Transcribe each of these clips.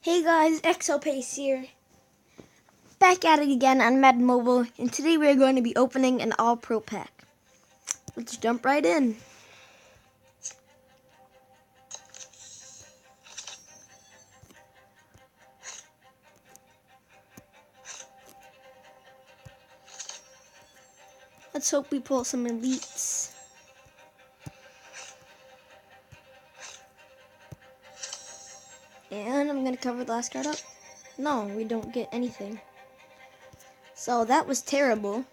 Hey guys, XcelPace here. Back at it again on Madden Mobile, and today we're going to be opening an All-Pro pack. Let's jump right in. Let's hope we pull some elites. And I'm going to cover the last card up. No, we don't get anything. So that was terrible.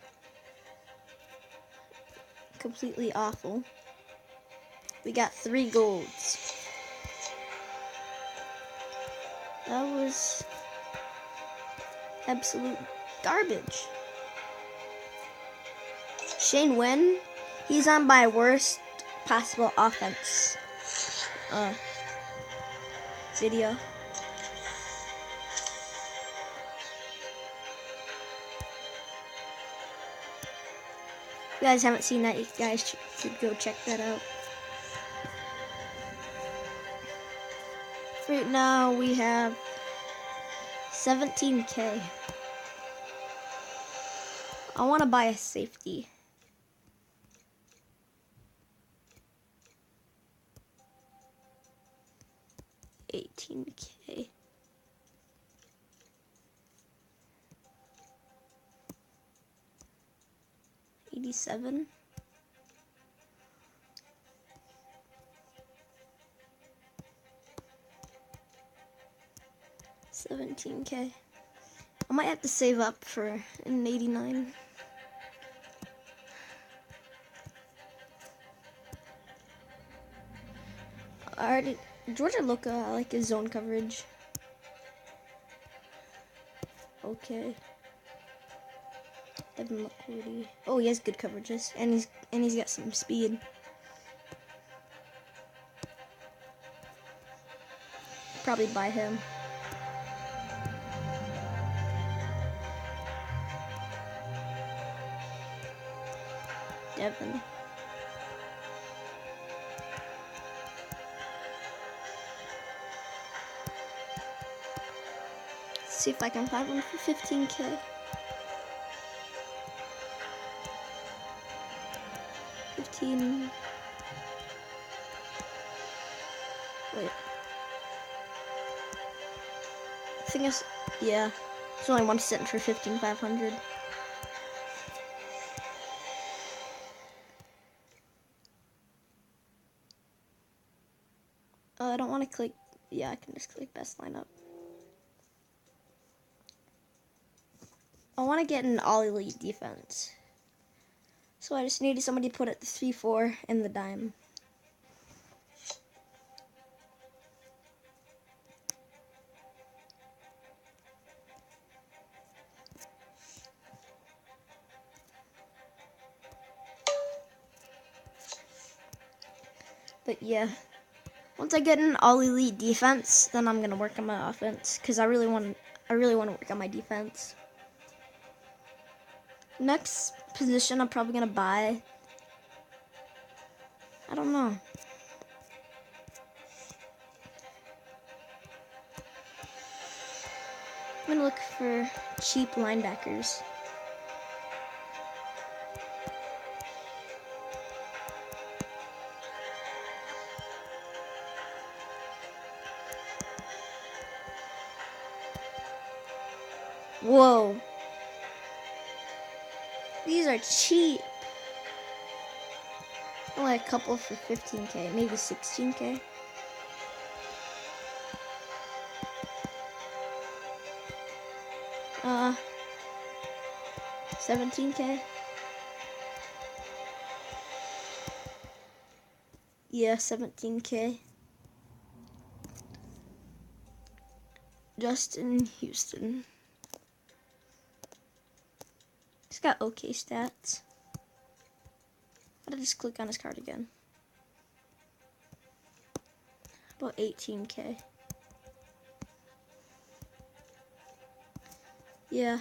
Completely awful. We got 3 golds. That was absolute garbage. Shane Wen, he's on my worst possible offense video. If you guys haven't seen that, you guys should go check that out. Right now we have 17K. I want to buy a safety. $18K. $87. $17K. I might have to save up for an 89. Alright, Georgia Luca, I like his zone coverage. Okay. Evan McCourty. Oh, he has good coverages, and he's got some speed. Probably buy him. Devin. Let's see if I can find one for 15K. 15. Wait. I think it's, yeah. There's only one sitting for 15,500. I don't want to click. Yeah, I can just click best lineup. I want to get an all elite defense. So I just needed somebody to put at the 3-4 and the dime. But yeah, once I get an all elite defense, then I'm gonna work on my offense because I really want to work on my defense. Next position I'm probably gonna buy. I don't know. I'm gonna look for cheap linebackers. Whoa. These are cheap. Only a couple for 15K, maybe 16K. Uh, 17K. Yeah, 17K. Justin Houston. He's got okay stats. I'll just click on his card again. About 18K. Yeah.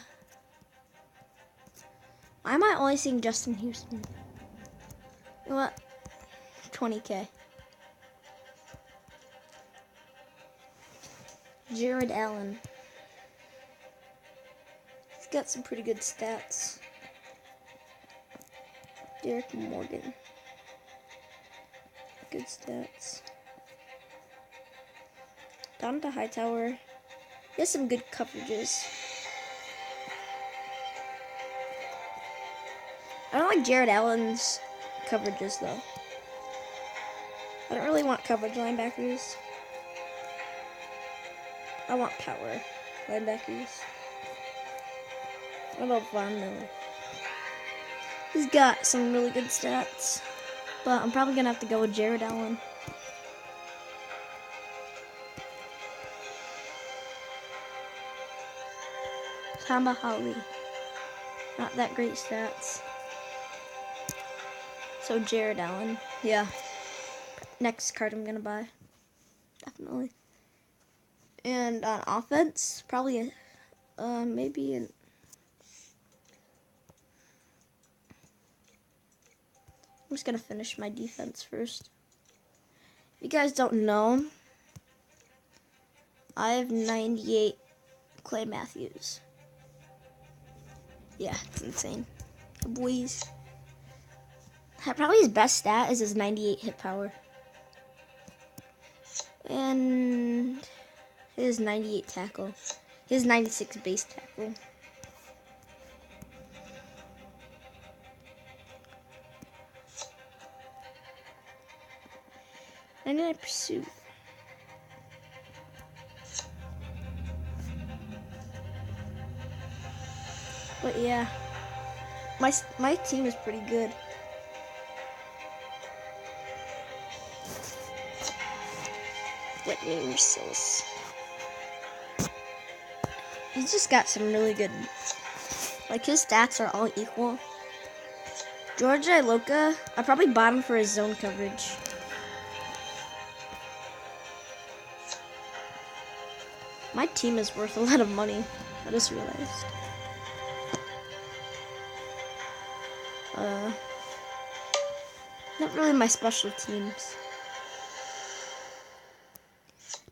Why am I only seeing Justin Houston? You know what? 20K. Jared Allen. He's got some pretty good stats. Derek Morgan. Good stats. Donta Hightower. He has some good coverages. I don't like Jared Allen's coverages though. I don't really want coverage linebackers. I want power linebackers. What about Von Miller? He's got some really good stats, but I'm probably gonna have to go with Jared Allen. Tamba Holly. Not that great stats. So Jared Allen. Yeah. Next card I'm gonna buy. Definitely. And on offense, probably maybe an I'm just gonna finish my defense first. If you guys don't know, I have 98 Clay Matthews. Yeah, it's insane. Boys. Probably his best stat is his 98 hit power. And his 98 tackle. His 96 base tackle. And then I pursuit. But yeah, my team is pretty good. Whitney Merciless. He's just got some really good, like his stats are all equal. George Iloka, I probably bought him for his zone coverage. My team is worth a lot of money. I just realized. Not really my special teams.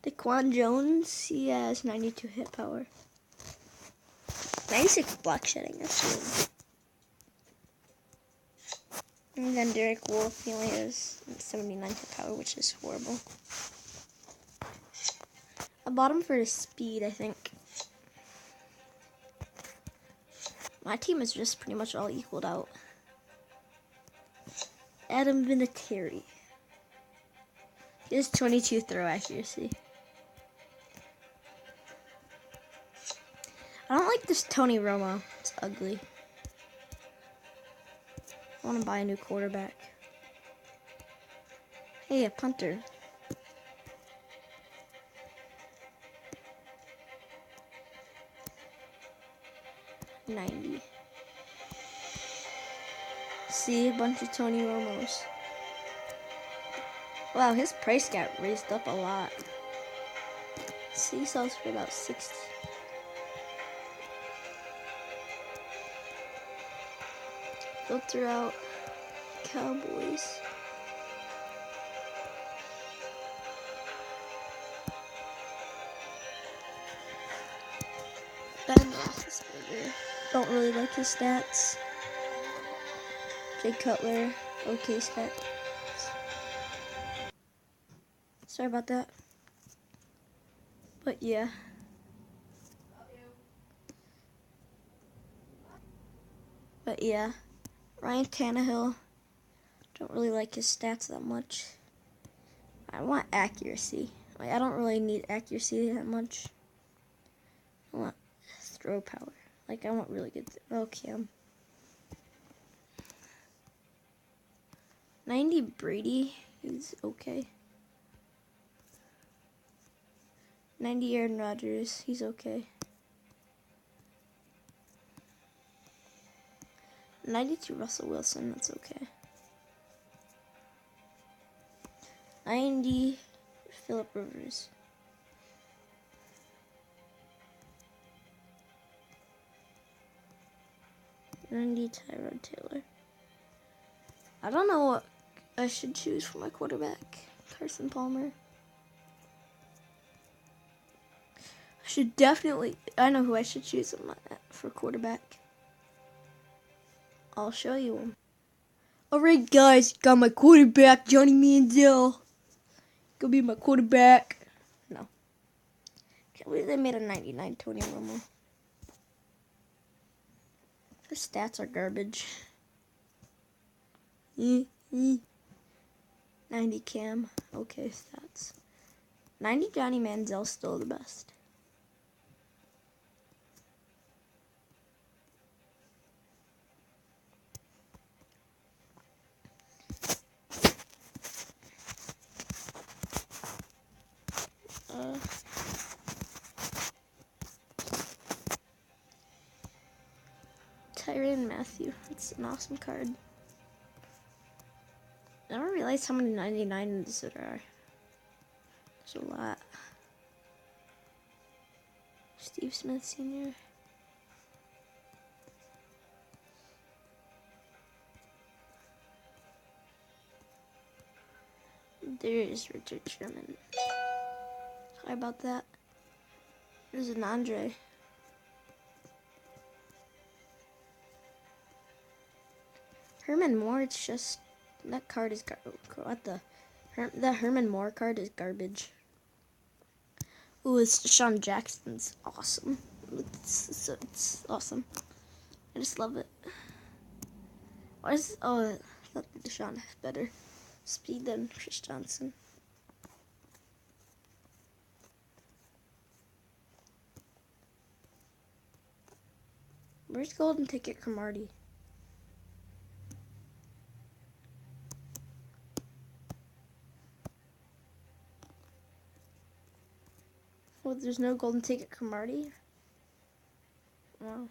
Daquan Jones, he has 92 hit power. 96 block shedding, that's good. And then Derek Wolf, he only has 79 hit power, which is horrible. I bought him for his speed, I think. My team is just pretty much all equaled out. Adam Vinatieri. He has 22 throw accuracy. I don't like this Tony Romo. It's ugly. I want to buy a new quarterback. Hey, a punter. $90. See, a bunch of Tony Romos. Wow, his price got raised up a lot. See, he sells for about 60. Filter out Cowboys. Ben Roethlisberger. Don't really like his stats. Jay Cutler. Okay stats. Sorry about that. But yeah. Ryan Tannehill. Don't really like his stats that much. I want accuracy. Like, I don't really need accuracy that much. I want throw power. Like, I want really good Cam. 90 Brady. He's okay. 90 Aaron Rodgers. He's okay. 92 Russell Wilson. That's okay. 90 Phillip Rivers. 90 Tyrod Taylor. I don't know what I should choose for my quarterback. Carson Palmer. Should definitely. I know who I should choose for quarterback. I'll show you him. Alright, guys, got my quarterback, Johnny Manziel. Gonna be my quarterback. No. Can't believe they made a 99 Tony Romo. His stats are garbage. 90 Cam. Okay, stats. 90 Johnny Manziel still the best. Tyrann Matthew. That's an awesome card. I never realized how many 99s there are. There's a lot. Steve Smith Sr. There is Richard Sherman. Sorry about that. There's an Andre. Herman Moore, it's just, that card is, what the Herman Moore card is garbage. Ooh, it's Deshaun Jackson's awesome. It's awesome. I just love it. Why is, oh, I thought Deshaun has better speed than Chris Johnson. Where's Golden Ticket Cromartie? Oh, there's no Golden Ticket Cromartie? Wow.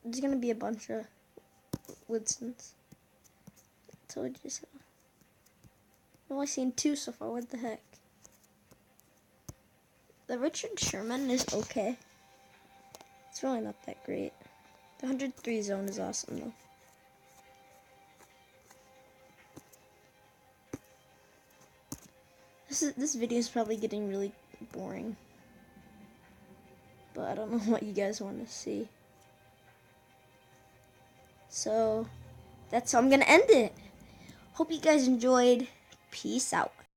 There's gonna be a bunch of Woodsons. I told you so. I've only seen 2 so far, what the heck? The Richard Sherman is okay. It's really not that great. The 103 zone is awesome though. This video is probably getting really boring. But I don't know what you guys want to see. So, that's how I'm going to end it. Hope you guys enjoyed. Peace out.